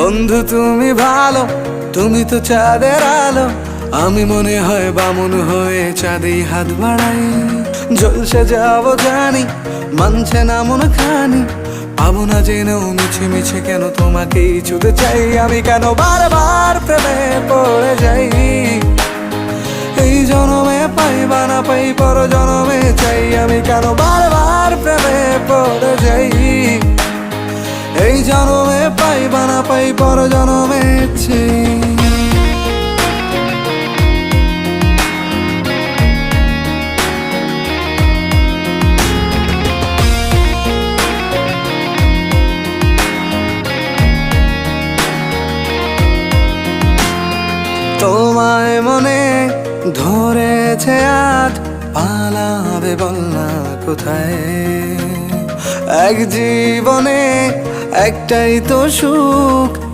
বন্ধু তুমি ভালো, তুমি তো চাঁদের আলো, আমি মনে হয় বামুন হয়ে চাঁদে হাত বাড়াই। ঝলসে যাব জানি, মানছে না মন খানি, পাবো না জেনেও মিছে মিছে কেন তোমাকেই ছুতে চাই। আমি কেন বারবার প্রেমে পড়ে যাই, এই জনমে পাই বা না পাই পর জনমে চাই। আমি কেন বারবার প্রেমে পড়ে যাই, এই জনমে পাই বা না পাই পর জনমে চাই। তোমায় মনে ধরেছে আজ, পালাবে বল না কোথায়। এক জীবনে একটাই তো সুখ,